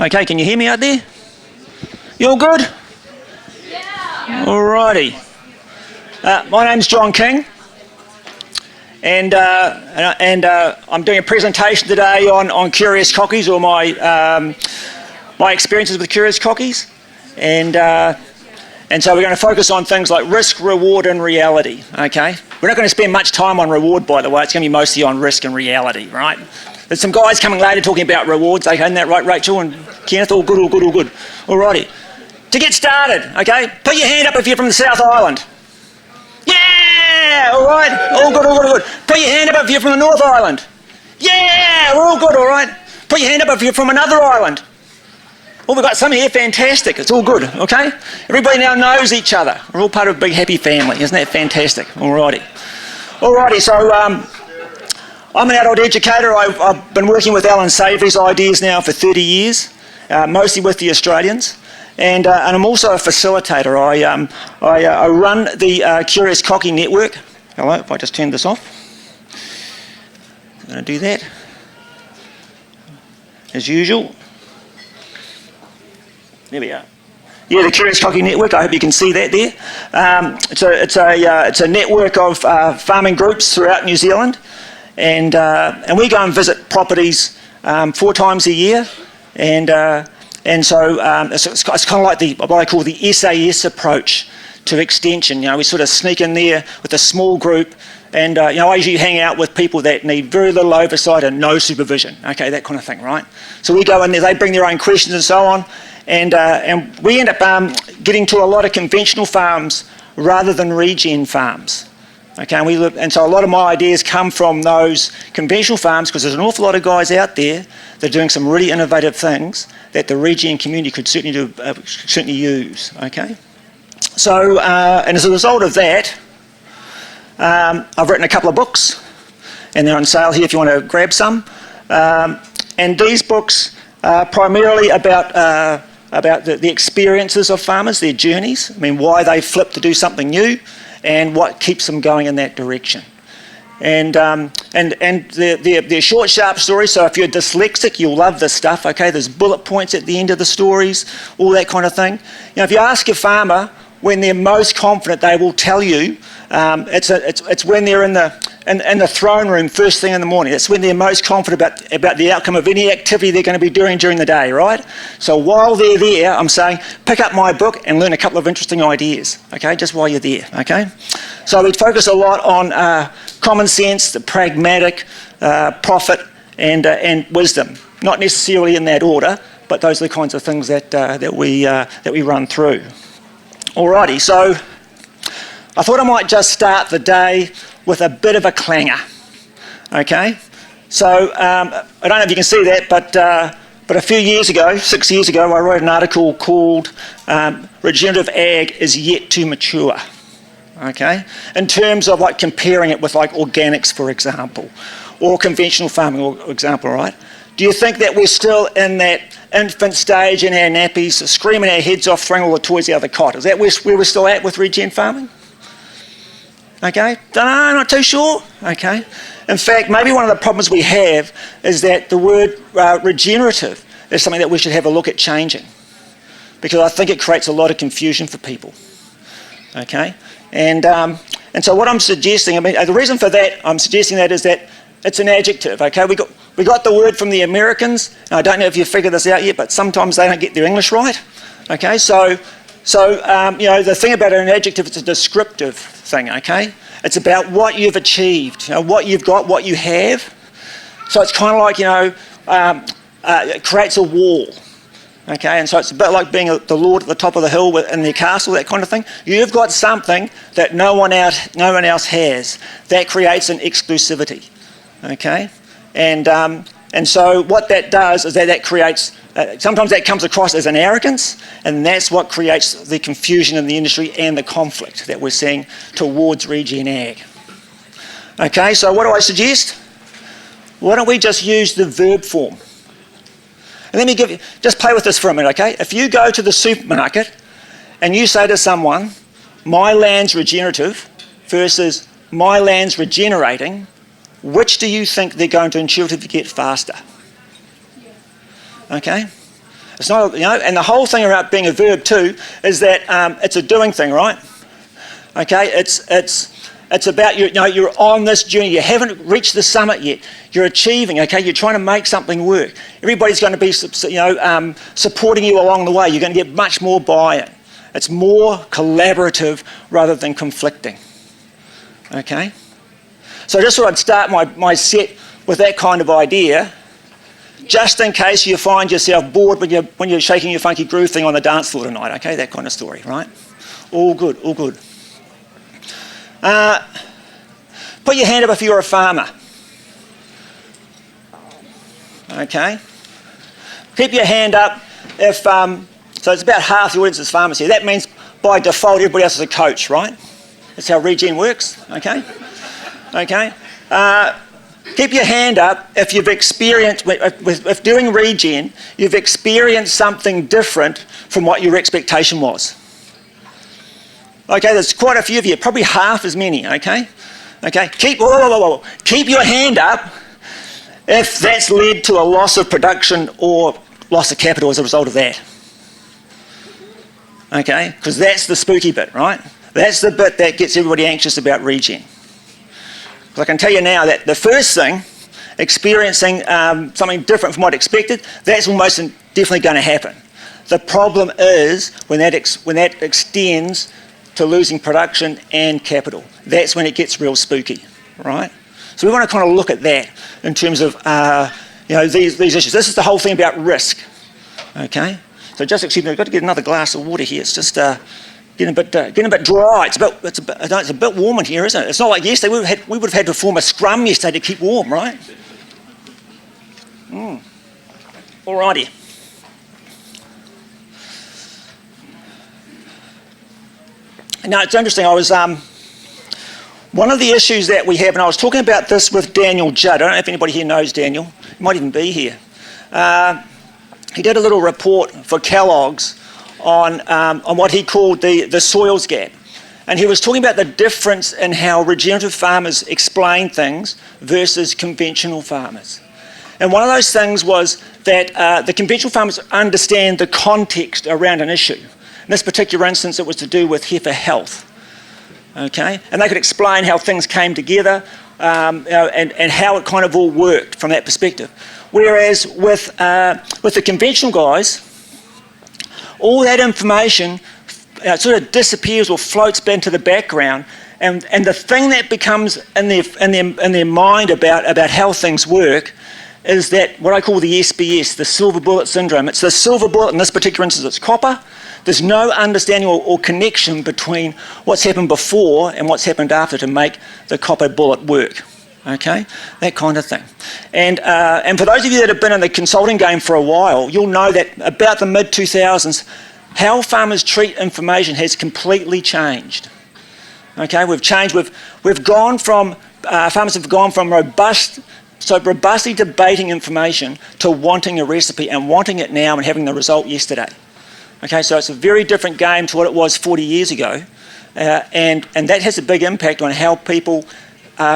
Okay, can you hear me out there? You all good? Yeah. Alrighty. My name's John King, and I'm doing a presentation today on curious cockies, or my experiences with curious cockies, and so we're going to focus on things like risk, reward, and reality. Okay, we're not going to spend much time on reward, by the way. It's going to be mostly on risk and reality, right? There's some guys coming later talking about rewards. Okay, isn't that right, Rachel and Kenneth? All good, all good, all good. Alrighty. To get started, okay, put your hand up if you're from the South Island. Yeah, all right, all good, all good, all good. Put your hand up if you're from the North Island. Yeah, we're all good, all right. Put your hand up if you're from another island. Oh, we've got some here, fantastic. It's all good, okay? Everybody now knows each other. We're all part of a big happy family. Isn't that fantastic? Alrighty. Alrighty, so I'm an adult educator. I've been working with Alan Savory's ideas now for 30 years, mostly with the Australians. And I'm also a facilitator. I run the Curious Cocky Network. Hello, if I just turn this off. I'm going to do that. As usual. There we are. Yeah, the Curious Cocky Network. I hope you can see that there. It's a network of farming groups throughout New Zealand, and we go and visit properties 4 times a year, and so it's kind of like what I call the SAS approach to extension. You know, we sort of sneak in there with a small group, and I usually hang out with people that need very little oversight and no supervision. Okay, that kind of thing, right? So we go in there, they bring their own questions and so on, and we end up getting to a lot of conventional farms rather than regen farms. Okay, and so a lot of my ideas come from those conventional farms, because there's an awful lot of guys out there that are doing some really innovative things that the regen community could certainly use. Okay, so and as a result of that, I've written a couple of books, and they're on sale here if you want to grab some. And these books are primarily about the experiences of farmers, their journeys. I mean, why they flip to do something new, and what keeps them going in that direction. And they're short, sharp stories, so if you're dyslexic, you'll love this stuff, okay? There's bullet points at the end of the stories, all that kind of thing. You know, if you ask a farmer when they're most confident, they will tell you it's when they're in the throne room first thing in the morning. That's when they're most confident about the outcome of any activity they're going to be doing during the day, right? So while they're there, I'm saying, pick up my book and learn a couple of interesting ideas, okay, just while you're there, okay? So we focus a lot on common sense, the pragmatic, profit, and wisdom. Not necessarily in that order, but those are the kinds of things that we run through. Alrighty, so I thought I might just start the day with a bit of a clanger, okay? So I don't know if you can see that, but a few years ago, 6 years ago, I wrote an article called Regenerative Ag is Yet to Mature, okay? In terms of like comparing it with like organics, for example, or conventional farming, for example, right? Do you think that we're still in that infant stage in our nappies, screaming our heads off, throwing all the toys out of the cot? Is that where we're still at with regen farming? Okay, don't know, not too sure. Okay, in fact, maybe one of the problems we have is that the word regenerative is something that we should have a look at changing, because I think it creates a lot of confusion for people. Okay, and so what I'm suggesting, I mean, the reason for that, I'm suggesting that is that it's an adjective. Okay, we got the word from the Americans. And I don't know if you've figured this out yet, but sometimes they don't get their English right. Okay, so the thing about an adjective, it's a descriptive thing, okay? It's about what you've achieved, what you've got, what you have. So it's kind of like, it creates a wall, okay? And so it's a bit like being the lord at the top of the hill in their castle, that kind of thing. You've got something that no one else has. That creates an exclusivity, okay? And so what that does is that creates, sometimes that comes across as an arrogance, and that's what creates the confusion in the industry and the conflict that we're seeing towards regen ag. Okay, so what do I suggest? Why don't we just use the verb form? And let me just play with this for a minute, okay? If you go to the supermarket and you say to someone, my land's regenerative versus my land's regenerating, which do you think they're going to intuitively get faster? Okay? It's not, and the whole thing about being a verb too is that it's a doing thing, right? Okay, it's about you're on this journey. You haven't reached the summit yet. You're achieving. Okay, you're trying to make something work. Everybody's going to be supporting you along the way. You're going to get much more buy-in. It's more collaborative rather than conflicting. Okay, so just thought I'd start my set with that kind of idea, just in case you find yourself bored when you're shaking your funky groove thing on the dance floor tonight. Okay, that kind of story, right? All good, all good. Put your hand up if you're a farmer. Okay. Keep your hand up if, so it's about half the audience is farmers here. That means by default everybody else is a coach, right? That's how regen works, okay? Okay. Keep your hand up if you've experienced, with doing regen, you've experienced something different from what your expectation was. Okay, there's quite a few of you, probably half as many, okay? Okay, keep your hand up if that's led to a loss of production or loss of capital as a result of that. Okay, because that's the spooky bit, right? That's the bit that gets everybody anxious about regen. Because I can tell you now that the first thing, experiencing something different from what expected, that's almost definitely going to happen. The problem is when that extends to losing production and capital. That's when it gets real spooky, right? So we want to kind of look at that in terms of these issues. This is the whole thing about risk, okay? So just excuse me, I've got to get another glass of water here. It's just getting a bit dry. It's a bit warm in here, isn't it? It's not like yesterday. We would have had to form a scrum yesterday to keep warm, right? Alrighty. Now, it's interesting, I was, one of the issues that we have, and I was talking about this with Daniel Judd, I don't know if anybody here knows Daniel, he might even be here. He did a little report for Kellogg's on what he called the soils gap. And he was talking about the difference in how regenerative farmers explain things versus conventional farmers. And one of those things was that the conventional farmers understand the context around an issue. In this particular instance, it was to do with heifer health, okay? And they could explain how things came together and how it kind of all worked from that perspective. Whereas with the conventional guys, all that information sort of disappears or floats into the background, and the thing that becomes in their mind about how things work is that what I call the SBS, the silver bullet syndrome. It's the silver bullet, in this particular instance it's copper. There's no understanding or connection between what's happened before and what's happened after to make the copper bullet work, okay? That kind of thing. And for those of you that have been in the consulting game for a while, you'll know that about the mid-2000s, how farmers treat information has completely changed. Okay, we've gone from, farmers have gone from robustly debating information to wanting a recipe and wanting it now and having the result yesterday. Okay, so it's a very different game to what it was 40 years ago, and that has a big impact on how people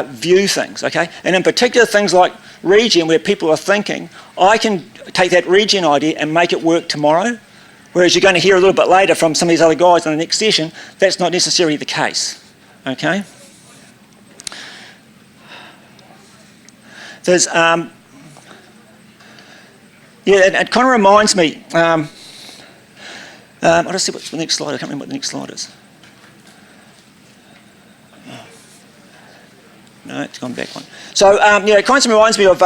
view things, okay? And in particular things like regen, where people are thinking, I can take that regen idea and make it work tomorrow, whereas you're going to hear a little bit later from some of these other guys in the next session, that's not necessarily the case, okay? There's, it kind of reminds me, I'll just see what's the next slide. I can't remember what the next slide is. No, it's gone back one. So, it kind of reminds me of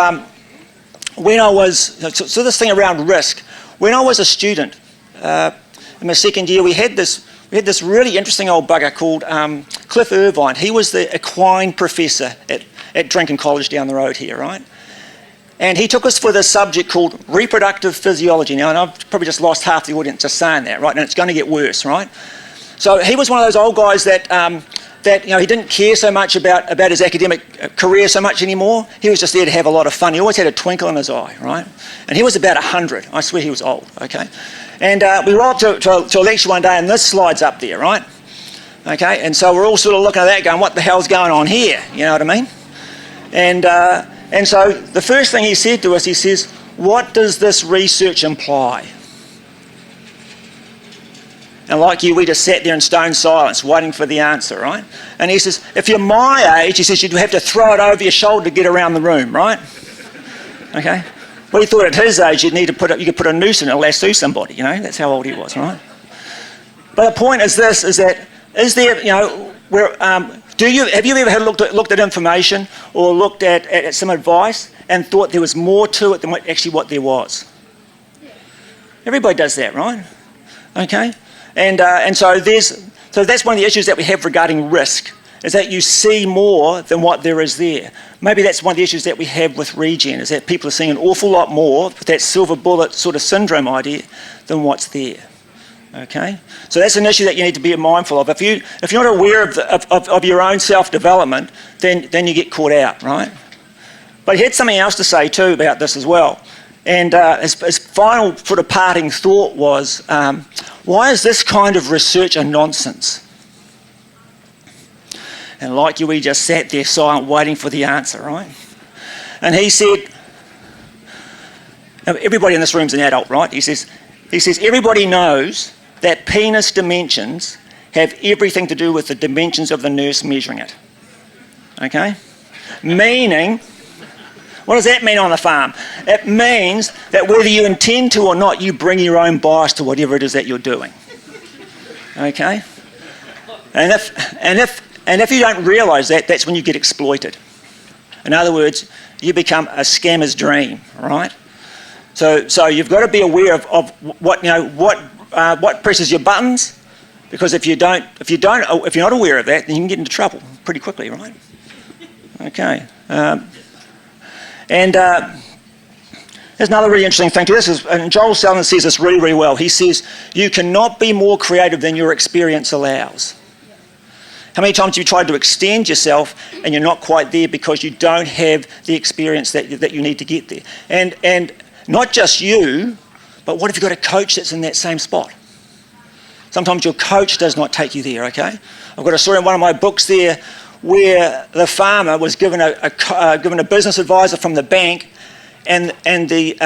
when I was, so this thing around risk. When I was a student, in my second year, we had this really interesting old bugger called Cliff Irvine. He was the equine professor at Drinking College down the road here, right? And he took us for this subject called reproductive physiology. Now, and I've probably just lost half the audience just saying that, right? And it's going to get worse, right? So he was one of those old guys that he didn't care so much about his academic career so much anymore. He was just there to have a lot of fun. He always had a twinkle in his eye, right? And he was about 100. I swear he was old, okay? And we rolled up to a lecture one day, and this slide's up there, right? Okay, and so we're all sort of looking at that going, what the hell's going on here? You know what I mean? And so the first thing he said to us, he says, what does this research imply? And like you, we just sat there in stone silence, waiting for the answer, right? And he says, if you're my age, he says, you'd have to throw it over your shoulder to get around the room, right? Okay? Well, he thought at his age, you could put a noose in it and lasso somebody, you know? That's how old he was, right? But the point is this, is there, you know, have you ever looked at information or looked at some advice and thought there was more to it than what there was? Everybody does that, right? Okay? And so that's one of the issues that we have regarding risk, is that you see more than what there is there. Maybe that's one of the issues that we have with regen, is that people are seeing an awful lot more with that silver bullet sort of syndrome idea than what's there. Okay? So that's an issue that you need to be mindful of. If you're not aware of your own self-development, then you get caught out, right? But he had something else to say too about this as well. And his final sort of parting thought was, why is this kind of research a nonsense? And like you, we just sat there silent, waiting for the answer, right? And he said, everybody in this room's an adult, right? He says, everybody knows that penis dimensions have everything to do with the dimensions of the nurse measuring it. Okay? Meaning, what does that mean on the farm? It means that whether you intend to or not, you bring your own bias to whatever it is that you're doing. Okay? And if you don't realise that, that's when you get exploited. In other words, you become a scammer's dream, right? So you've got to be aware of what presses your buttons, because if you're not aware of that, then you can get into trouble pretty quickly, right? Okay. And there's another really interesting thing to this, and Joel Selden says this really, really well. He says, you cannot be more creative than your experience allows. How many times have you tried to extend yourself and you're not quite there because you don't have the experience that you need to get there? And not just you, but what if you've got a coach that's in that same spot? Sometimes your coach does not take you there, okay? I've got a story in one of my books there where the farmer was given a business advisor from the bank, and the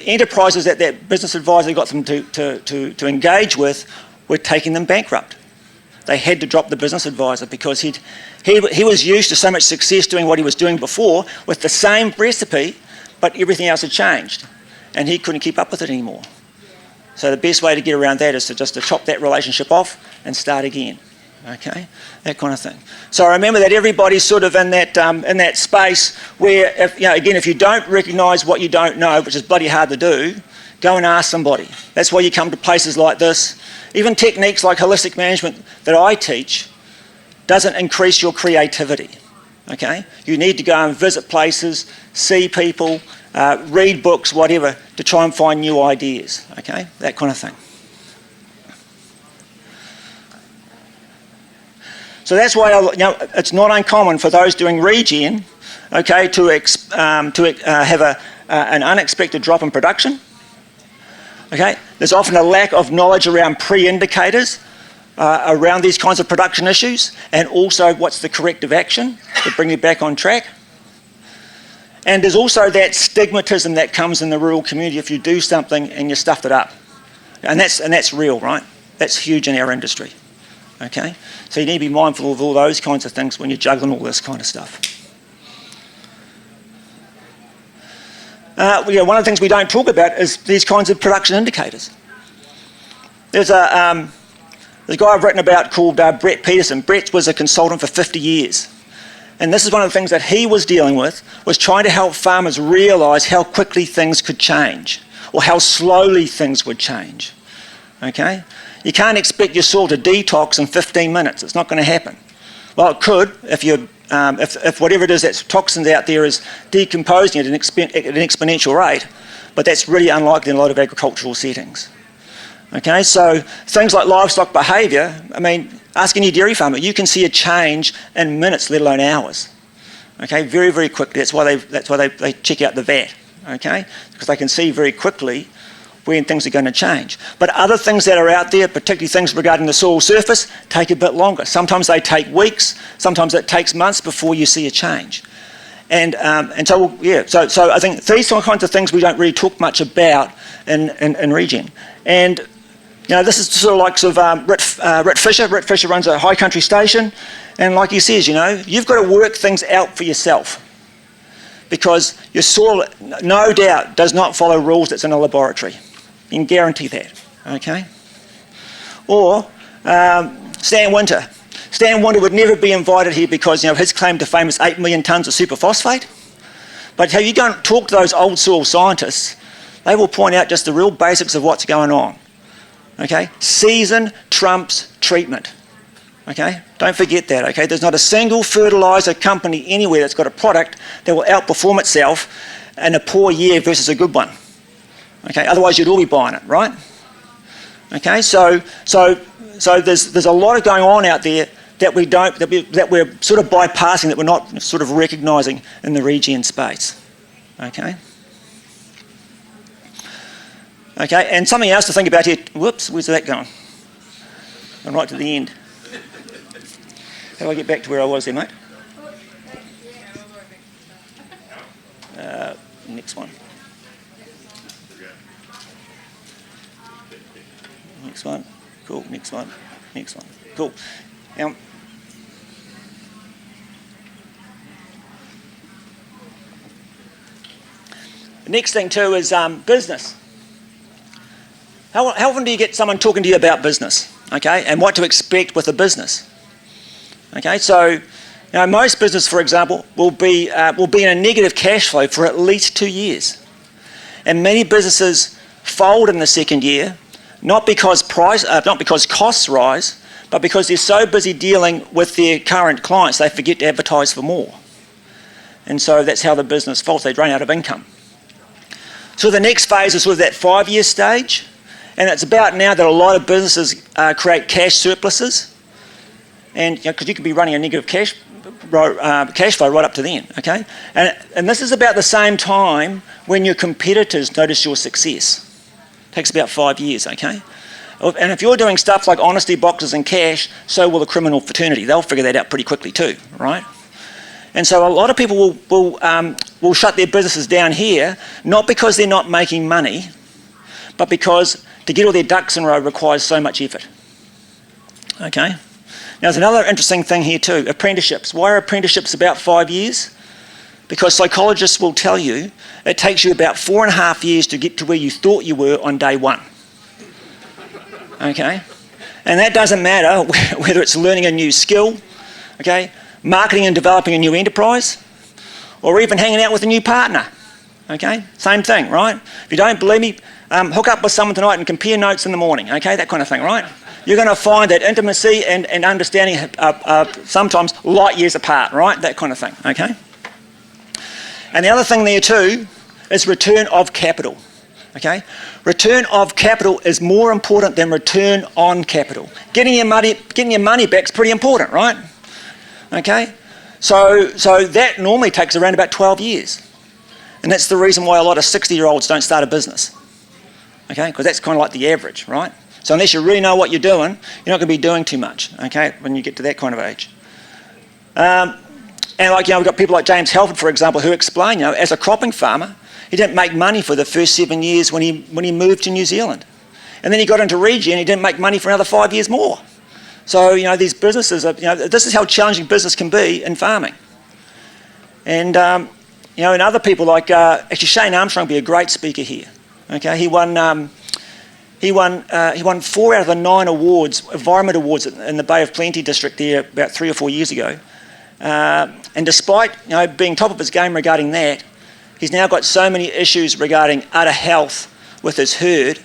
enterprises that business advisor got them to engage with were taking them bankrupt. They had to drop the business advisor because he was used to so much success doing what he was doing before with the same recipe, but everything else had changed, and he couldn't keep up with it anymore. So the best way to get around that is to chop that relationship off and start again. Okay, that kind of thing. So remember that everybody's sort of in that space where, if you don't recognise what you don't know, which is bloody hard to do, go and ask somebody. That's why you come to places like this. Even techniques like holistic management that I teach doesn't increase your creativity. Okay, you need to go and visit places, see people, read books, whatever, to try and find new ideas. Okay, that kind of thing. So that's why it's not uncommon for those doing regen, okay, to have an unexpected drop in production. Okay, there's often a lack of knowledge around pre-indicators around these kinds of production issues, and also what's the corrective action to bring you back on track. And there's also that stigmatism that comes in the rural community if you do something and you stuffed it up, and that's real, right? That's huge in our industry. Okay, so you need to be mindful of all those kinds of things when you're juggling all this kind of stuff. One of the things we don't talk about is these kinds of production indicators. There's a guy I've written about called Brett Peterson. Brett was a consultant for 50 years. And this is one of the things that he was dealing with, was trying to help farmers realise how quickly things could change, or how slowly things would change. Okay? You can't expect your soil to detox in 15 minutes. It's not going to happen. Well, it could if whatever it is that's toxins out there is decomposing at an exponential rate, but that's really unlikely in a lot of agricultural settings. Okay, so things like livestock behaviour, I mean, ask any dairy farmer, you can see a change in minutes, let alone hours. Okay, very, very quickly. That's why they check out the VAT. Okay, because they can see very quickly when things are going to change. But other things that are out there, particularly things regarding the soil surface, take a bit longer. Sometimes they take weeks, sometimes it takes months before you see a change. So I think these are kinds of things we don't really talk much about in regen. And this is sort of like Rit Fisher. Rit Fisher runs a high country station, and like he says, you've got to work things out for yourself, because your soil, no doubt, does not follow rules that's in a laboratory. You can guarantee that, okay? Or Stan Winter. Stan Winter would never be invited here because his claim to fame is 8 million tonnes of superphosphate. But if you go and talk to those old soil scientists, they will point out just the real basics of what's going on. Okay? Season trumps treatment. Okay? Don't forget that. Okay? There's not a single fertiliser company anywhere that's got a product that will outperform itself in a poor year versus a good one. Okay? Otherwise, you'd all be buying it, right? Okay? So there's a lot of going on out there that we're sort of bypassing, that we're not sort of recognising in the regen space. Okay? Okay, and something else to think about here. Whoops, where's that going? I'm right to the end. How do I get back to where I was there, mate? Next one. Next one. Cool. Next one. Next one. Cool. Now, the next thing too is business. How often do you get someone talking to you about business, okay, and what to expect with a business? Okay, so most business, for example, will be in a negative cash flow for at least 2 years, and many businesses fold in the second year, not because costs rise, but because they're so busy dealing with their current clients they forget to advertise for more, and so that's how the business folds. They run out of income. So the next phase is sort of that 5-year stage. And it's about now that a lot of businesses create cash surpluses, and because you could be running a negative cash flow right up to then, okay? And this is about the same time when your competitors notice your success. It takes about 5 years, okay? And if you're doing stuff like honesty boxes and cash, so will the criminal fraternity. They'll figure that out pretty quickly too, right? And so a lot of people will shut their businesses down here, not because they're not making money, but because to get all their ducks in a row requires so much effort. Okay? Now there's another interesting thing here too, apprenticeships. Why are apprenticeships about 5 years? Because psychologists will tell you it takes you about 4.5 years to get to where you thought you were on day one. Okay? And that doesn't matter whether it's learning a new skill, okay, marketing and developing a new enterprise, or even hanging out with a new partner. Okay? Same thing, right? If you don't believe me, hook up with someone tonight and compare notes in the morning, okay? That kind of thing, right? You're going to find that intimacy and understanding are sometimes light years apart, right? That kind of thing, okay? And the other thing there too is return of capital, okay? Return of capital is more important than return on capital. Getting your money back is pretty important, right? Okay? So that normally takes around about 12 years. And that's the reason why a lot of 60-year-olds don't start a business. Okay, because that's kind of like the average, right? So unless you really know what you're doing, you're not going to be doing too much, okay, when you get to that kind of age. And we've got people like James Halford, for example, who explain, as a cropping farmer, he didn't make money for the first 7 years when he moved to New Zealand. And then he got into regen, he didn't make money for another 5 years more. So, these businesses are, this is how challenging business can be in farming. And, and other people like, actually Shane Armstrong would be a great speaker here. Okay, he won 4 out of the 9 awards, environment awards in the Bay of Plenty district there about 3 or 4 years ago. And despite being top of his game regarding that, he's now got so many issues regarding udder health with his herd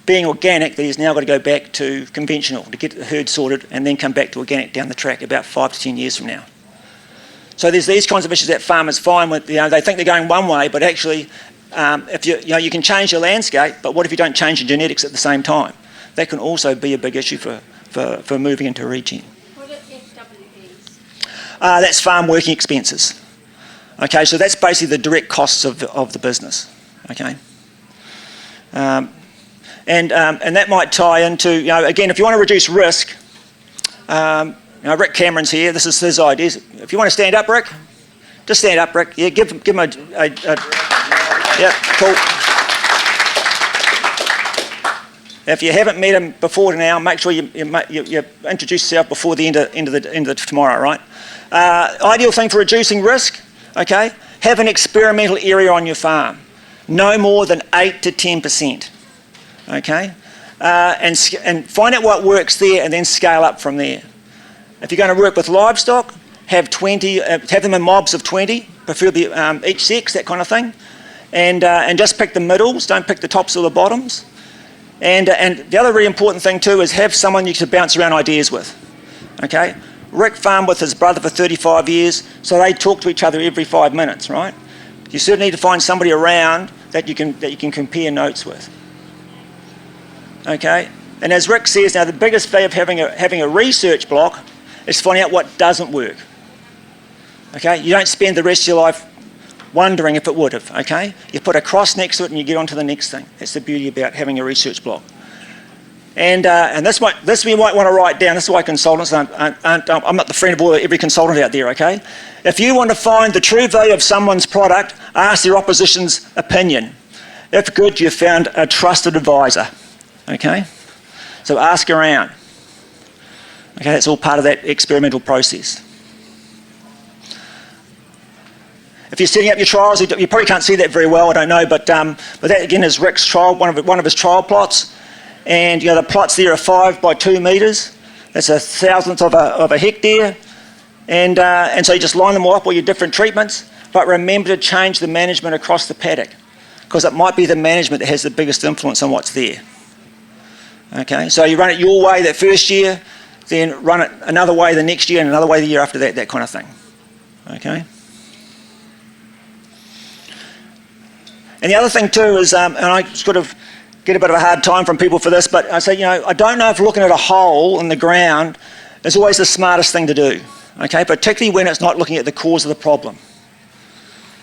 being organic that he's now got to go back to conventional to get the herd sorted and then come back to organic down the track about 5 to 10 years from now. So there's these kinds of issues that farmers find with, they think they're going one way, but actually if you can change your landscape, but what if you don't change your genetics at the same time? That can also be a big issue for moving into regen. What are FWEs? That's farm working expenses. Okay, so that's basically the direct costs of the business. Okay, and that might tie into again, if you want to reduce risk. Rick Cameron's here. This is his ideas. If you want to stand up, Rick, just stand up, Rick. Yeah, give him a yeah, cool. If you haven't met him before now, make sure you introduce yourself before the end of tomorrow, right? Ideal thing for reducing risk, okay? Have an experimental area on your farm. No more than 8 to 10%, okay? And find out what works there and then scale up from there. If you're going to work with livestock, have them in mobs of 20, preferably each sex, that kind of thing. And just pick the middles, don't pick the tops or the bottoms. And the other really important thing too is have someone you can bounce around ideas with, okay? Rick farmed with his brother for 35 years, so they talk to each other every 5 minutes, right? You certainly need to find somebody around that you can compare notes with, okay? And as Rick says, now the biggest value of having a research block is finding out what doesn't work, okay? You don't spend the rest of your life wondering if it would have, okay? You put a cross next to it and you get on to the next thing. That's the beauty about having a research block. And this we might want to write down. This is why consultants I'm not the friend of every consultant out there, okay? If you want to find the true value of someone's product, ask their opposition's opinion. If good, you've found a trusted advisor, okay? So ask around. Okay, that's all part of that experimental process. If you're setting up your trials, you probably can't see that very well, I don't know, but that again is Rick's trial, one of his trial plots. And the plots there are 5 by 2 metres. That's 1,000th of a hectare. And so you just line them all up, all your different treatments, but remember to change the management across the paddock, because it might be the management that has the biggest influence on what's there. Okay, so you run it your way that first year, then run it another way the next year and another way the year after that, that kind of thing. Okay. And the other thing too is, and I sort of get a bit of a hard time from people for this, but I say, I don't know if looking at a hole in the ground is always the smartest thing to do, okay? Particularly when it's not looking at the cause of the problem.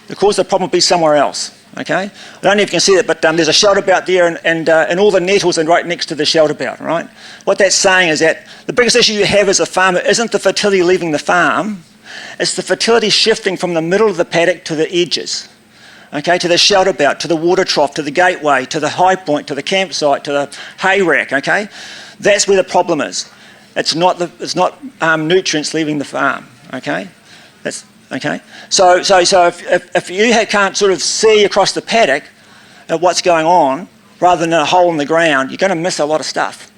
The cause of the problem will be somewhere else, okay? I don't know if you can see that, but there's a shelter bout there and all the nettles are right next to the shelter bout, right? What that's saying is that the biggest issue you have as a farmer isn't the fertility leaving the farm, it's the fertility shifting from the middle of the paddock to the edges. Okay, to the shelter bout, to the water trough, to the gateway, to the high point, to the campsite, to the hay rack, okay? That's where the problem is. It's not nutrients leaving the farm, okay? That's okay. So if you can't sort of see across the paddock at what's going on, rather than a hole in the ground, you're going to miss a lot of stuff.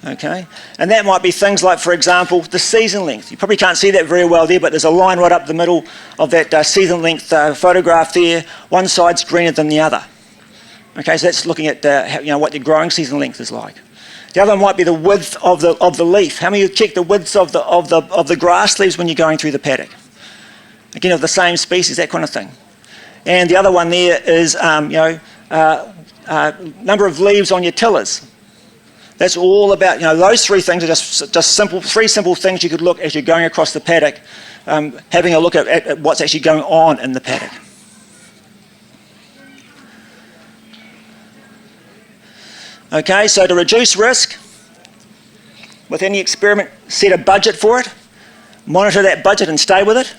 Okay, and that might be things like, for example, the season length. You probably can't see that very well there, but there's a line right up the middle of that season length photograph there. One side's greener than the other. Okay, so that's looking at what the growing season length is like. The other one might be the width of the leaf. How many of you check the widths of the grass leaves when you're going through the paddock? Again, of the same species, that kind of thing. And the other one there is number of leaves on your tillers. That's all about, those 3 things are just three simple things you could look as you're going across the paddock, having a look at what's actually going on in the paddock. Okay, so to reduce risk, with any experiment, set a budget for it, monitor that budget and stay with it.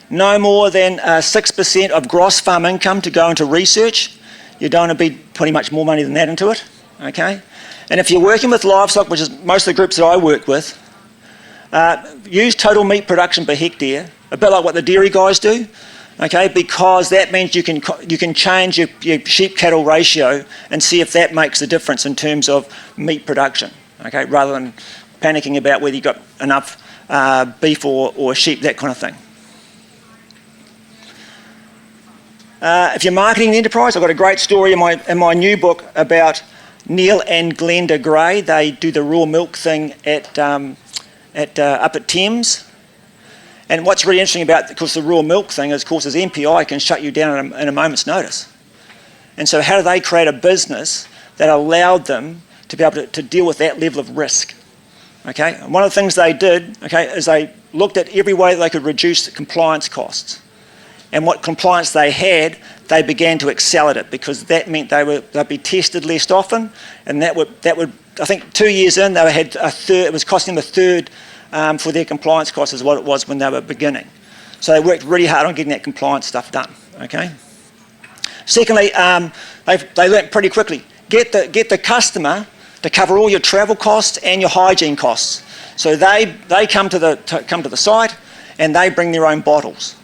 No more than 6% of gross farm income to go into research. You don't want to be putting much more money than that into it, okay? And if you're working with livestock, which is most of the groups that I work with, use total meat production per hectare, a bit like what the dairy guys do, okay? Because that means you can change your sheep-cattle ratio and see if that makes a difference in terms of meat production, okay? Rather than panicking about whether you've got enough beef or sheep, that kind of thing. If you're marketing the enterprise, I've got a great story in my new book about Neil and Glenda Gray. They do the raw milk thing up at Thames. And what's really interesting about, of course, the raw milk thing is, of course, MPI can shut you down in a moment's notice. And so how do they create a business that allowed them to be able to deal with that level of risk? Okay, and one of the things they did, okay, is they looked at every way they could reduce the compliance costs. And what compliance they had, they began to excel at it, because that meant they'd be tested less often, and that would I think 2 years in they had a third. It was costing them a third for their compliance costs as what it was when they were beginning. So they worked really hard on getting that compliance stuff done. Okay. Secondly, they learnt pretty quickly. Get the customer to cover all your travel costs and your hygiene costs. So they come to the site and they bring their own bottles.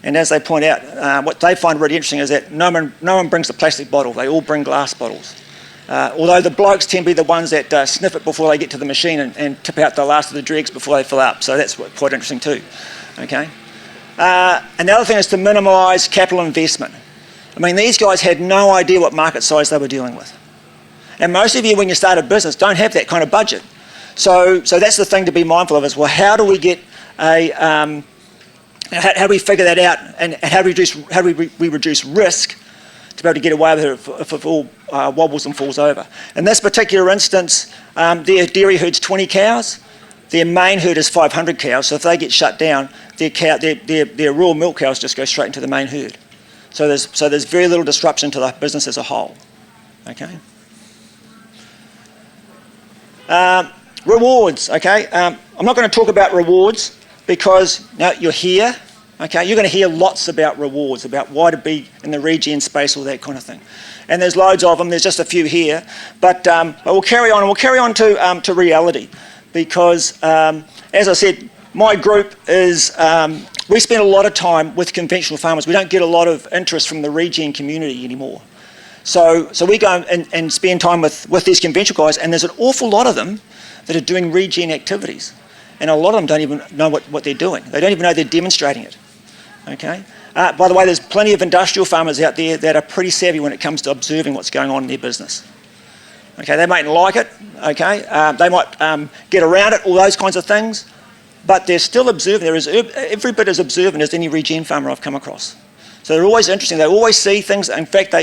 And as they point out, what they find really interesting is that no one brings a plastic bottle. They all bring glass bottles. Although the blokes tend to be the ones that sniff it before they get to the machine and tip out the last of the dregs before they fill up. So that's quite interesting too. Okay. And the other thing is to minimise capital investment. I mean, these guys had no idea what market size they were dealing with. And most of you, when you start a business, don't have that kind of budget. So that's the thing to be mindful of is, well, how do we get how do we figure that out, and how do we reduce risk to be able to get away with it if it all wobbles and falls over? In this particular instance, their dairy herd's 20 cows. Their main herd is 500 cows, so if they get shut down, their raw milk cows just go straight into the main herd. So there's very little disruption to the business as a whole. Okay. Rewards. Okay. I'm not going to talk about rewards because now you're here. Okay. You're going to hear lots about rewards, about why to be in the regen space, all that kind of thing. And there's loads of them. There's just a few here, but we'll carry on. And we'll carry on to reality, because as I said, my group is. We spend a lot of time with conventional farmers. We don't get a lot of interest from the regen community anymore. So we go and spend time with these conventional guys, and there's an awful lot of them that are doing regen activities. And a lot of them don't even know what they're doing. They don't even know they're demonstrating it. Okay. By the way, there's plenty of industrial farmers out there that are pretty savvy when it comes to observing what's going on in their business. Okay, they mightn't like it. Okay, they might get around it, all those kinds of things. But they're still observant. They're every bit as observant as any regen farmer I've come across. So they're always interesting. They always see things. In fact,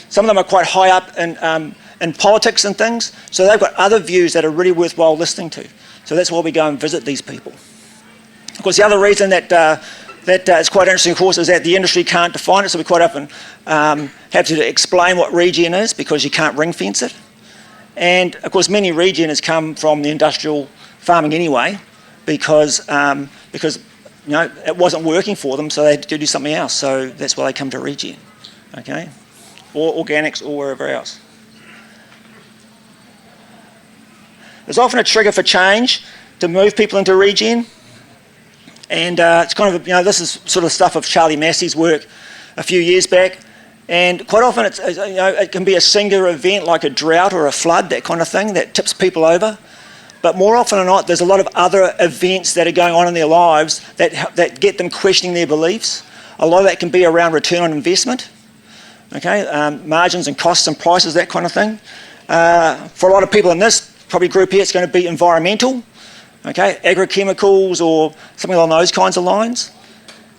some of them are quite high up in politics and things. So they've got other views that are really worthwhile listening to. So that's why we go and visit these people. Of course, the other reason that is quite interesting, of course, is that the industry can't define it. So we quite often have to explain what regen is, because you can't ring fence it. And of course, many regeners come from the industrial farming anyway, because it wasn't working for them, so they had to do something else. So that's why they come to regen, okay, or organics, or wherever else. There's often a trigger for change to move people into regen, and it's kind of this is sort of stuff of Charlie Massey's work a few years back. And quite often it can be a singular event like a drought or a flood, that kind of thing, that tips people over. But more often than not, there's a lot of other events that are going on in their lives that get them questioning their beliefs. A lot of that can be around return on investment, okay, margins and costs and prices, that kind of thing. For a lot of people in this probably group here, it's going to be environmental, okay, agrochemicals or something along those kinds of lines.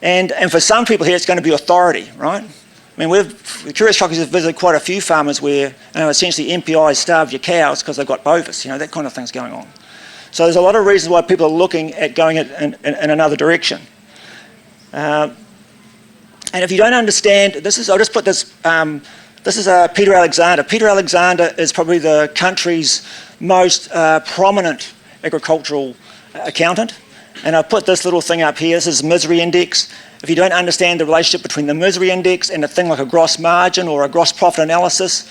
And for some people here, it's going to be authority, right? I mean, the Curious Cockies have visited quite a few farmers where essentially MPIs starve your cows because they've got bovis, that kind of thing's going on. So there's a lot of reasons why people are looking at going in another direction. And if you don't understand, I'll just put this, this is Peter Alexander. Peter Alexander is probably the country's most prominent agricultural accountant. And I've put this little thing up here. This is misery index. If you don't understand the relationship between the misery index and a thing like a gross margin or a gross profit analysis,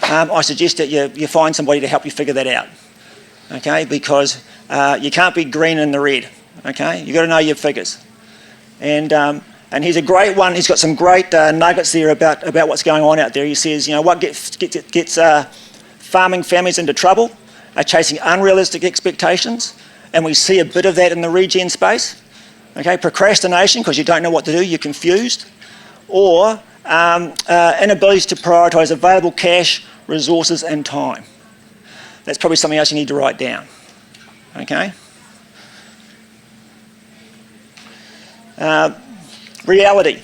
I suggest that you find somebody to help you figure that out, okay? Because you can't be green in the red, okay? You've got to know your figures. And he's a great one. He's got some great nuggets there about what's going on out there. He says, what gets farming families into trouble are chasing unrealistic expectations, and we see a bit of that in the regen space. Okay, procrastination because you don't know what to do, you're confused, or inability to prioritise available cash, resources and time. That's probably something else you need to write down. Okay. Reality.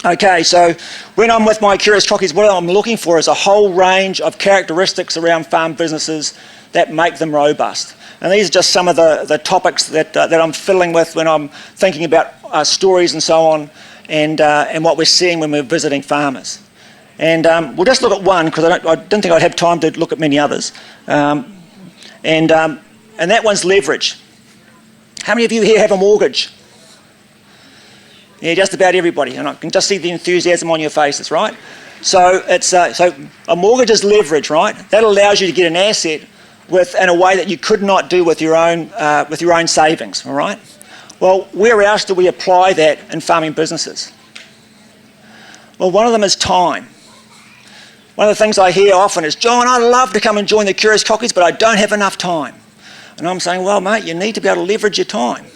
Okay, so when I'm with my Curious Cockies, what I'm looking for is a whole range of characteristics around farm businesses that make them robust. And these are just some of the topics that I'm fiddling with when I'm thinking about stories and so on, and what we're seeing when we're visiting farmers. And we'll just look at one, because I didn't think I'd have time to look at many others. And that one's leverage. How many of you here have a mortgage? Yeah, just about everybody. And I can just see the enthusiasm on your faces, right? So so a mortgage is leverage, right? That allows you to get an asset in a way that you could not do with your own savings, all right? Well, where else do we apply that in farming businesses? Well, one of them is time. One of the things I hear often is, John, I'd love to come and join the Curious Cockies, but I don't have enough time. And I'm saying, well, mate, you need to be able to leverage your time.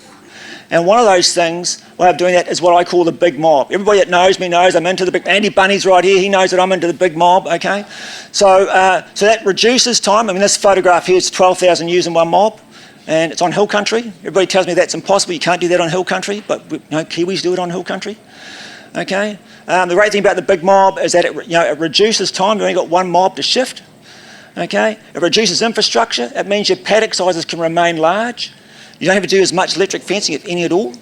And one of those things, way of doing that, is what I call the big mob. Everybody that knows me knows I'm into the big... Andy Bunny's right here. He knows that I'm into the big mob, okay? So that reduces time. I mean, this photograph here is 12,000 ewes in one mob, and it's on hill country. Everybody tells me that's impossible. You can't do that on hill country, but Kiwis do it on hill country, okay? The great thing about the big mob is that it reduces time. You've only got one mob to shift, okay? It reduces infrastructure. It means your paddock sizes can remain large. You don't have to do as much electric fencing, if any at all.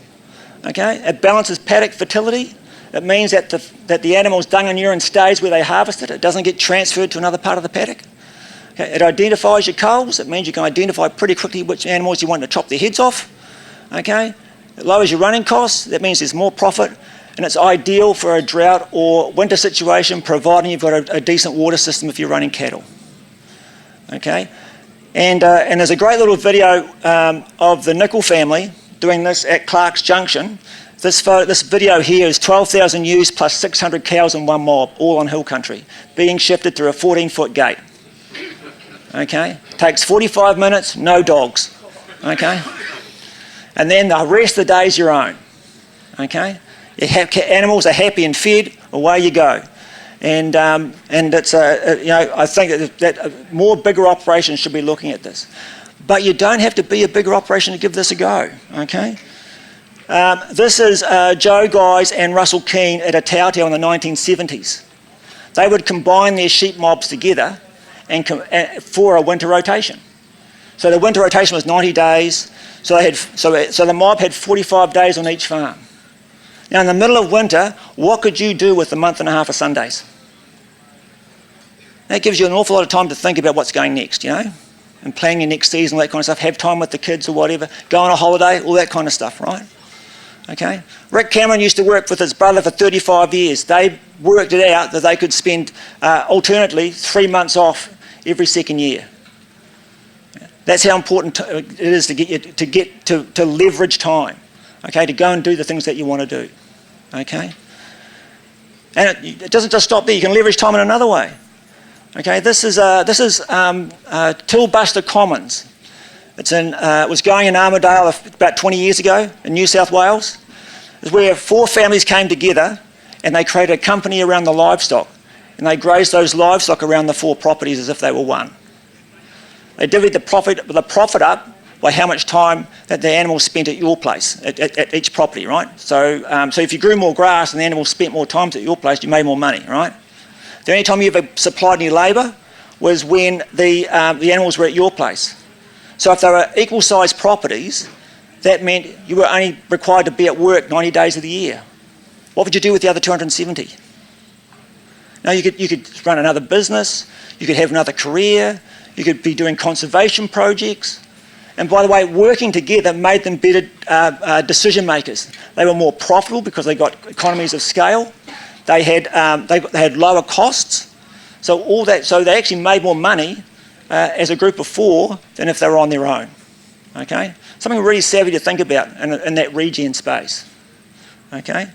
Okay? It balances paddock fertility. It means that the animal's dung and urine stays where they harvested it. It doesn't get transferred to another part of the paddock. Okay? It identifies your culls. It means you can identify pretty quickly which animals you want to chop their heads off. Okay? It lowers your running costs. That means there's more profit. And it's ideal for a drought or winter situation, providing you've got a decent water system if you're running cattle. Okay? And there's a great little video of the Nickel family doing this at Clark's Junction. This video here is 12,000 ewes plus 600 cows in one mob, all on hill country, being shifted through a 14-foot gate. Okay? Takes 45 minutes, no dogs. Okay? And then the rest of the day's your own. Okay? Animals are happy and fed, away you go. And it's I think that more bigger operations should be looking at this, but you don't have to be a bigger operation to give this a go. Okay, this is Joe Guys and Russell Keane at Aotearoa in the 1970s. They would combine their sheep mobs together and for a winter rotation. So the winter rotation was 90 days. So the mob had 45 days on each farm. Now, in the middle of winter, what could you do with a month and a half of Sundays? That gives you an awful lot of time to think about what's going next, and plan your next season, all that kind of stuff, have time with the kids or whatever, go on a holiday, all that kind of stuff, right? Okay? Rick Cameron used to work with his brother for 35 years. They worked it out that they could spend, alternately, 3 months off every second year. That's how important it is to leverage time. Okay, to go and do the things that you want to do. Okay? And it doesn't just stop there. You can leverage time in another way. Okay, this is Tillbuster Commons. It was going in Armidale about 20 years ago in New South Wales. It's where 4 families came together and they created a company around the livestock. And they grazed those livestock around the 4 properties as if they were one. They divvied the profit up by how much time that the animals spent at your place, at each property, right? So if you grew more grass and the animals spent more time at your place, you made more money, right? The only time you ever supplied any labour was when the animals were at your place. So if they were equal-sized properties, that meant you were only required to be at work 90 days of the year. What would you do with the other 270? Now you could run another business, you could have another career, you could be doing conservation projects. And by the way, working together made them better decision makers. They were more profitable because they got economies of scale. They had lower costs. So they actually made more money as a group of 4 than if they were on their own. Okay, something really savvy to think about in that regen space. Okay.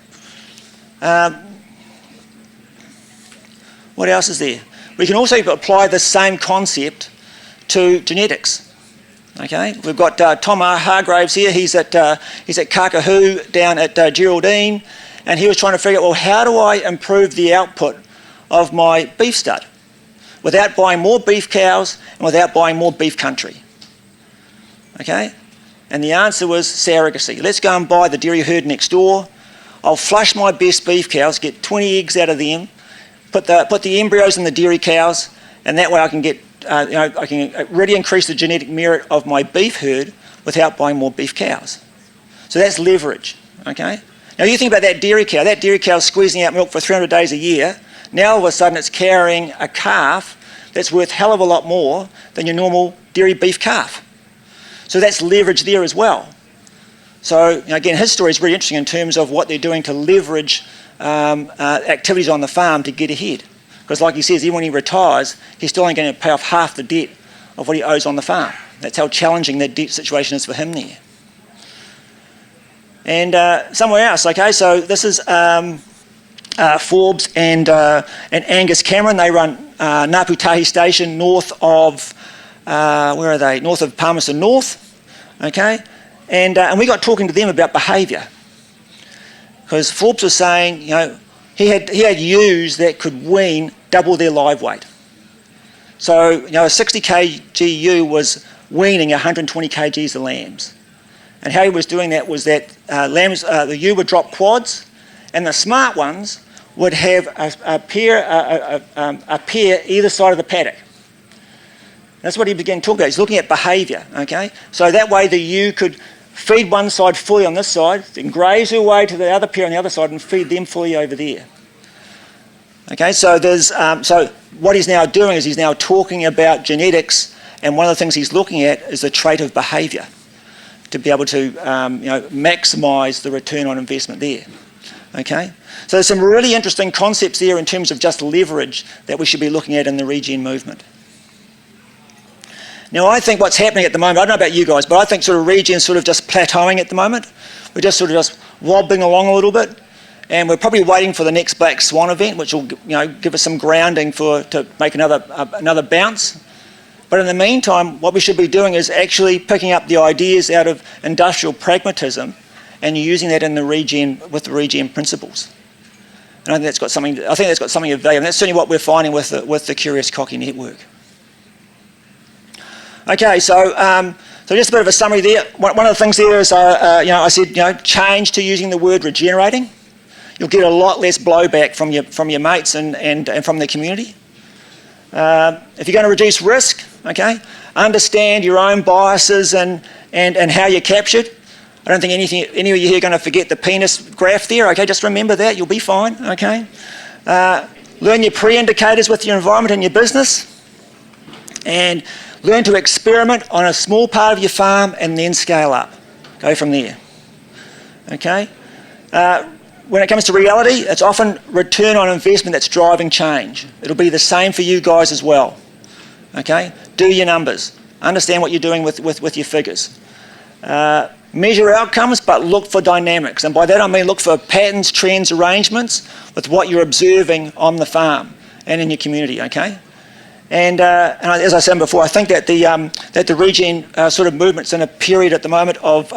What else is there? We can also apply the same concept to genetics. Okay, we've got Tom Hargraves here. He's at Kakahoo down at Geraldine, and he was trying to figure out, well, how do I improve the output of my beef stud without buying more beef cows and without buying more beef country? Okay, and the answer was surrogacy. Let's go and buy the dairy herd next door. I'll flush my best beef cows, get 20 eggs out of them, put the embryos in the dairy cows, and that way I can get I can really increase the genetic merit of my beef herd without buying more beef cows. So that's leverage, okay? Now you think about that dairy cow is squeezing out milk for 300 days a year. Now all of a sudden it's carrying a calf that's worth a hell of a lot more than your normal dairy beef calf. So that's leverage there as well. So again, his story is really interesting in terms of what they're doing to leverage activities on the farm to get ahead. Because like he says, even when he retires, he's still only going to pay off half the debt of what he owes on the farm. That's how challenging that debt situation is for him there. And somewhere else, okay, so this is Forbes and Angus Cameron. They run Ngāputahi Station north of, where are they? North of Palmerston North, okay? And we got talking to them about behaviour. Because Forbes was saying, he had ewes that could wean double their live weight. So, a 60 kg ewe was weaning 120 kgs of lambs. And how he was doing that was that the ewe would drop quads, and the smart ones would have a pair either side of the paddock. That's what he began talking about. He's looking at behaviour, okay? So that way the ewe could feed one side fully on this side, then graze her way to the other pair on the other side and feed them fully over there. Okay, so so what he's now doing is he's now talking about genetics, and one of the things he's looking at is the trait of behaviour to be able to maximise the return on investment there. Okay, so there's some really interesting concepts there in terms of just leverage that we should be looking at in the regen movement. Now, I think what's happening at the moment, I don't know about you guys, but I think sort of regen's sort of just plateauing at the moment. We're just sort of just wobbling along a little bit, and we're probably waiting for the next Black Swan event, which will give us some grounding to make another bounce. But in the meantime, what we should be doing is actually picking up the ideas out of industrial pragmatism and using that in the regen with the regen principles. And I think that's got something of value, and that's certainly what we're finding with the Curious Cocky Network. Okay, so just a bit of a summary there. One of the things there is, I said, change to using the word regenerating. You'll get a lot less blowback from your mates and from the community. If you're going to reduce risk, okay, understand your own biases and how you're captured. I don't think any of you here are going to forget the penis graph there, okay? Just remember that, you'll be fine, okay? Learn your pre-indicators with your environment and your business. And learn to experiment on a small part of your farm and then scale up. Go from there, okay? When it comes to reality, it's often return on investment that's driving change. It'll be the same for you guys as well, okay? Do your numbers. Understand what you're doing with your figures. Measure outcomes, but look for dynamics. And by that I mean look for patterns, trends, arrangements with what you're observing on the farm and in your community, okay? And as I said before, I think that the regen sort of movement's in a period at the moment of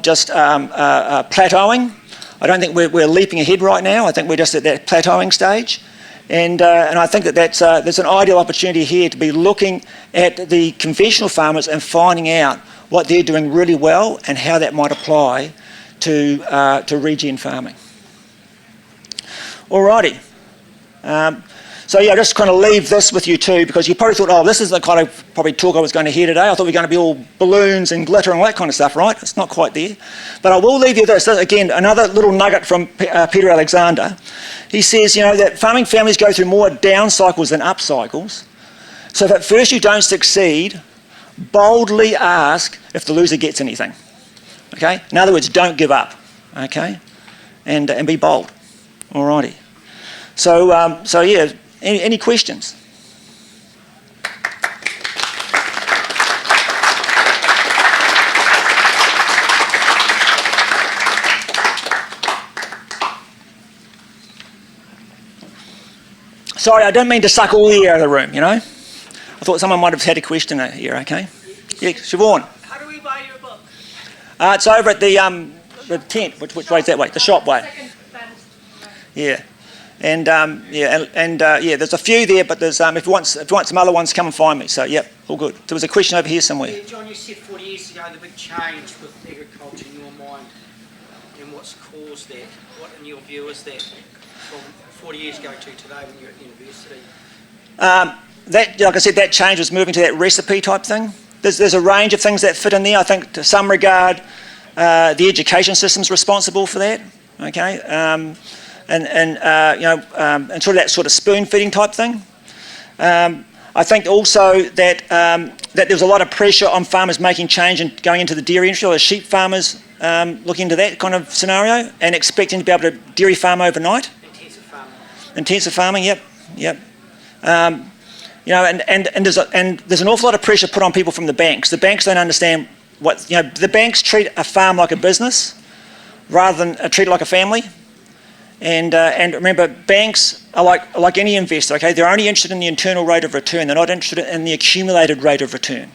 just plateauing. I don't think we're leaping ahead right now. I think we're just at that plateauing stage. And I think that there's an ideal opportunity here to be looking at the conventional farmers and finding out what they're doing really well and how that might apply to regen farming. Alrighty. So yeah, just kind of leave this with you too, because you probably thought, oh, this is the kind of probably talk I was going to hear today. I thought we were going to be all balloons and glitter and all that kind of stuff, right? It's not quite there. But I will leave you this. Again, another little nugget from Peter Alexander. He says, that farming families go through more down cycles than up cycles. So if at first you don't succeed, boldly ask if the loser gets anything. Okay? In other words, don't give up. Okay? And be bold. Alrighty. So yeah. Any questions? Sorry, I don't mean to suck all the air out of the room, I thought someone might have had a question here, okay? Yeah, Siobhan. How do we buy your book? It's over at the tent, which way's that way? The shop way. Yeah. And there's a few there, but there's if you want some other ones, come and find me. So yep, all good. There was a question over here somewhere. Yeah, John, you said 40 years ago the big change with agriculture in your mind, and what's caused that? What, in your view, is that from 40 years ago to today when you're at university? That, like I said, that change was moving to that recipe type thing. There's a range of things that fit in there. I think to some regard, the education system's responsible for that. Okay. And sort of that sort of spoon feeding type thing. I think also that there was a lot of pressure on farmers making change and going into the dairy industry, or the sheep farmers looking into that kind of scenario and expecting to be able to dairy farm overnight. Intensive farming. Intensive farming, yep. Yep. You know, and there's an awful lot of pressure put on people from the banks. The banks don't understand what, you know, the banks treat a farm like a business rather than treat it like a family. And remember, banks are like any investor, okay? They're only interested in the internal rate of return. They're not interested in the accumulated rate of return,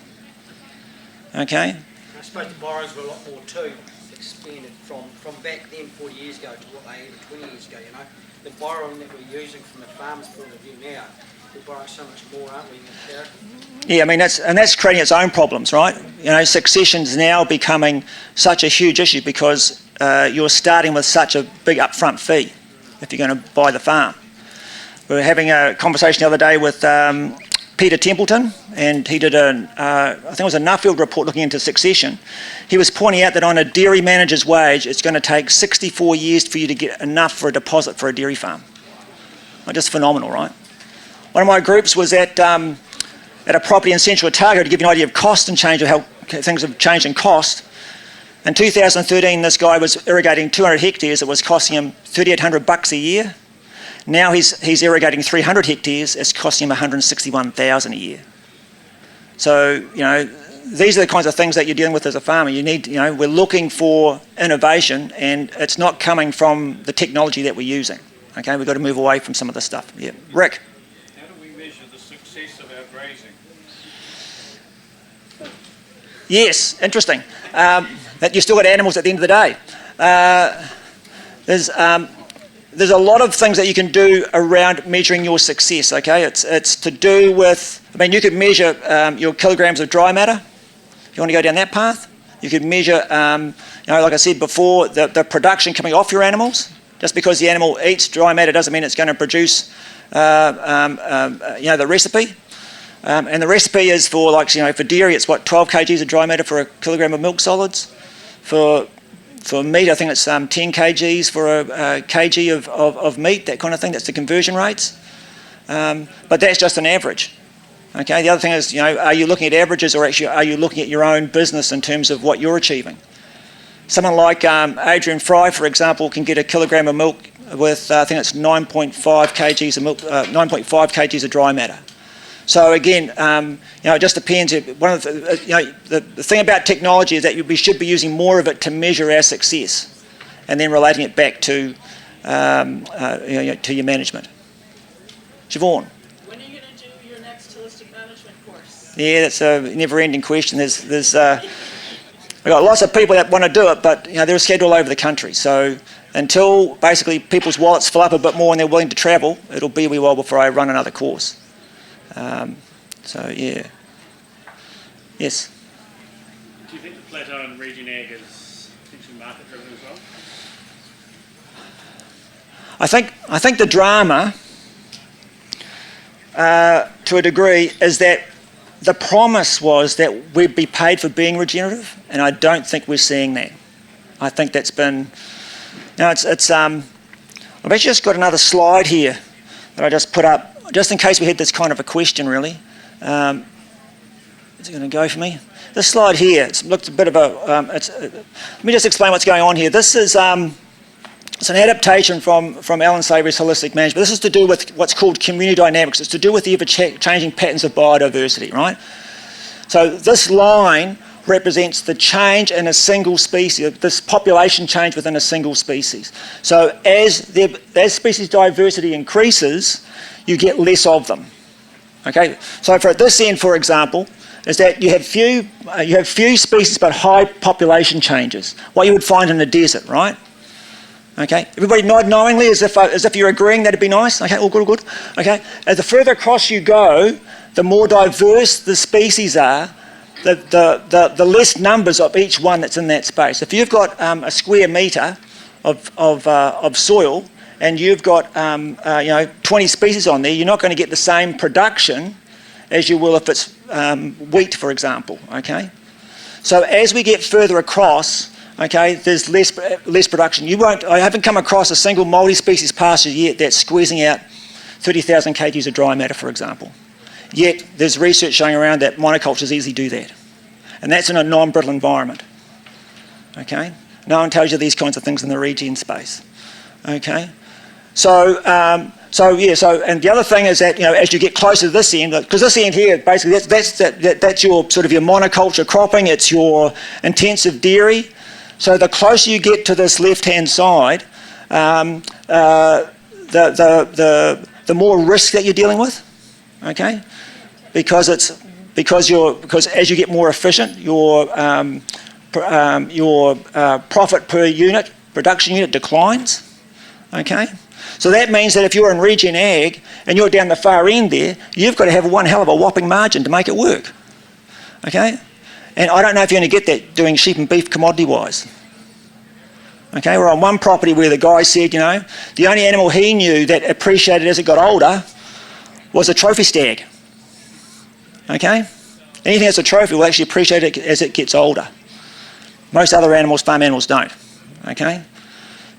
okay? I suppose the borrowers were a lot more too, expanded from back then 40 years ago to what they were 20 years ago, you know? The borrowing that we're using from the farmer's point of view now, we're borrowing so much more, aren't we, Aotearoa? Yeah, I mean, that's creating its own problems, right? You know, succession's now becoming such a huge issue because you're starting with such a big upfront fee if you're going to buy the farm. We were having a conversation the other day with Peter Templeton, and he did I think it was a Nuffield report looking into succession. He was pointing out that on a dairy manager's wage, it's going to take 64 years for you to get enough for a deposit for a dairy farm. Like, just phenomenal, right? One of my groups was at a property in central Otago to give you an idea of cost and change, of how things have changed in cost. In 2013, this guy was irrigating 200 hectares. It was costing him $3,800 a year. Now he's irrigating 300 hectares. It's costing him $161,000 a year. So, you know, these are the kinds of things that you're dealing with as a farmer. You need, you know, we're looking for innovation, and it's not coming from the technology that we're using. Okay, we've got to move away from some of this stuff. Yeah, Rick. How do we measure the success of our grazing? Yes, interesting. That you still got animals at the end of the day. There's a lot of things that you can do around measuring your success. Okay, it's to do with. I mean, you could measure your kilograms of dry matter. If you want to go down that path, you could measure. You know, like I said before, the production coming off your animals. Just because the animal eats dry matter doesn't mean it's going to produce, you know, the recipe. And the recipe is for, like, you know, for dairy, it's what, 12 kgs of dry matter for a kilogram of milk solids. For meat, I think it's 10 kgs for a kg of meat, that kind of thing. That's the conversion rates. But that's just an average. Okay. The other thing is, you know, are you looking at averages, or actually are you looking at your own business in terms of what you're achieving? Someone like Adrian Fry, for example, can get a kilogram of milk with, I think it's 9.5 kgs of milk, 9.5 kgs of dry matter. So again, you know, it just depends. One of the, you know, the thing about technology is that we should be using more of it to measure our success, and then relating it back to, you know, to your management. Siobhan. When are you going to do your next holistic management course? Yeah, that's a never-ending question. We've got lots of people that want to do it, but, you know, they're scattered all over the country. So until basically people's wallets fill up a bit more and they're willing to travel, it'll be a wee while before I run another course. So yeah. Yes. Do you think the plateau in regen ag is potentially market driven as well? I think the drama, to a degree, is that the promise was that we'd be paid for being regenerative, and I don't think we're seeing that. I think that's been. Now it's. I've actually just got another slide here that I just put up, just in case we had this kind of a question, really. Is it going to go for me? This slide here, it looks a bit of a. Let me just explain what's going on here. This is it's an adaptation from Alan Savory's Holistic Management. This is to do with what's called community dynamics. It's to do with the ever-changing patterns of biodiversity, right? So this line represents the change in a single species, this population change within a single species. So as species diversity increases, you get less of them. Okay. So for at this end, for example, is that you have few species but high population changes. What you would find in a desert, right? Okay. Everybody nod knowingly as if you're agreeing that'd be nice. Okay. All good. All good. Okay. As the further across you go, the more diverse the species are, the less numbers of each one that's in that space. If you've got a square metre of soil and you've got 20 species on there, you're not going to get the same production as you will if it's wheat, for example. Okay, so as we get further across, okay, there's less production. I haven't come across a single multi-species pasture yet that's squeezing out 30,000 kgs of dry matter, for example. Yet there's research showing around that monocultures easily do that. And that's in a non-brittle environment. Okay? No one tells you these kinds of things in the regen space. Okay? And the other thing is that, as you get closer to this end, because this end here, basically, that's your sort of your monoculture cropping, it's your intensive dairy. So the closer you get to this left-hand side, the more risk that you're dealing with, okay? Because as you get more efficient, your profit per unit, production unit declines, okay? So that means that if you're in regen ag and you're down the far end there, you've got to have one hell of a whopping margin to make it work, okay? And I don't know if you're going to get that doing sheep and beef commodity-wise. Okay, we're on one property where the guy said, the only animal he knew that appreciated as it got older was a trophy stag. Okay? Anything that's a trophy will actually appreciate it as it gets older. Most other animals, farm animals, don't. Okay?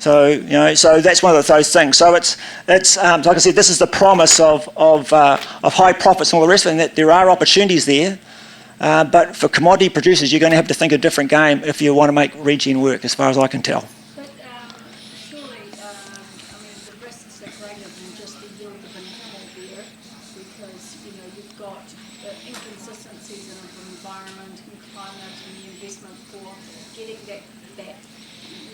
So, so that's one of those things. So it's like I said, this is the promise of high profits and all the rest of it, and that there are opportunities there. But for commodity producers, you're going to have to think a different game if you want to make regen work, as far as I can tell. But surely, the risks are greater than just the yield of an animal there, because, you've got the inconsistencies in the environment and climate and the investment for getting that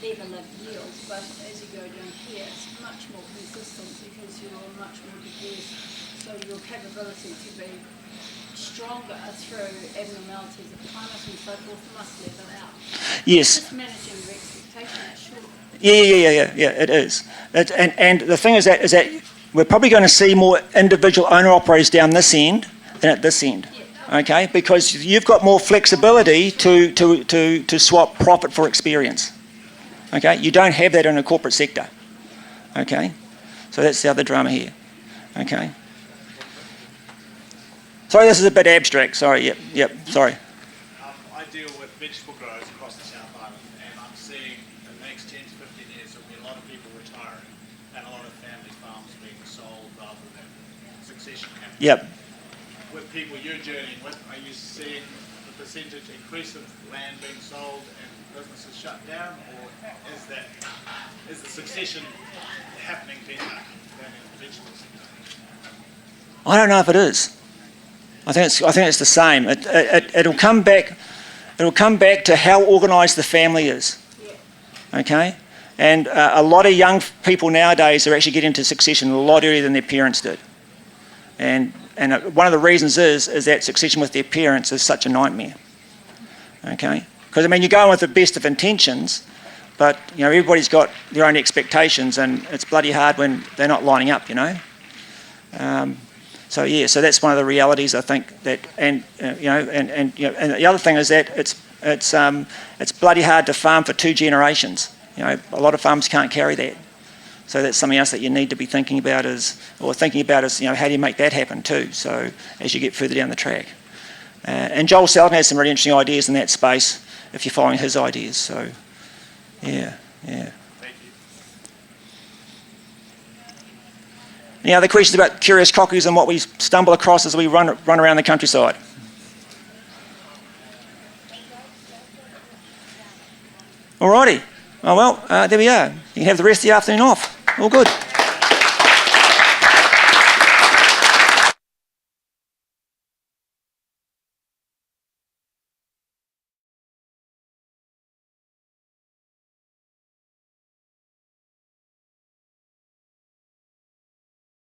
level of yield. But as you go down here, it's much more consistent because you're much more diverse, so your capability to be stronger through abnormalities of climate and so forth must level out. Yes. Just managing your expectations, sure. Yeah, it is. And the thing is that we're probably going to see more individual owner-operators down this end than at this end, okay? Because you've got more flexibility to swap profit for experience, okay? You don't have that in a corporate sector, okay? So that's the other drama here, okay? Sorry, this is a bit abstract. Sorry, yep, sorry. I deal with vegetable growers across the South Island, and I'm seeing in the next 10 to 15 years there'll be a lot of people retiring and a lot of family farms being sold rather than succession happening. Yep. With people you're journeying with, are you seeing the percentage increase of land being sold and businesses shut down, or is the succession happening better than in the vegetable sector? I don't know if it is. I think it's the same. It'll come back. It'll come back to how organised the family is. Okay, and a lot of young people nowadays are actually getting into succession a lot earlier than their parents did. And one of the reasons is that succession with their parents is such a nightmare. Okay, because you go in with the best of intentions, but everybody's got their own expectations, and it's bloody hard when they're not lining up. So that's one of the realities I think that, and the other thing is that it's bloody hard to farm for 2 generations. A lot of farms can't carry that. So that's something else that you need to be thinking about how do you make that happen too? So as you get further down the track, and Joel Selden has some really interesting ideas in that space if you're following his ideas. So yeah. Any other questions about curious cockies and what we stumble across as we run around the countryside? Alrighty. Oh well, there we are. You can have the rest of the afternoon off. All good.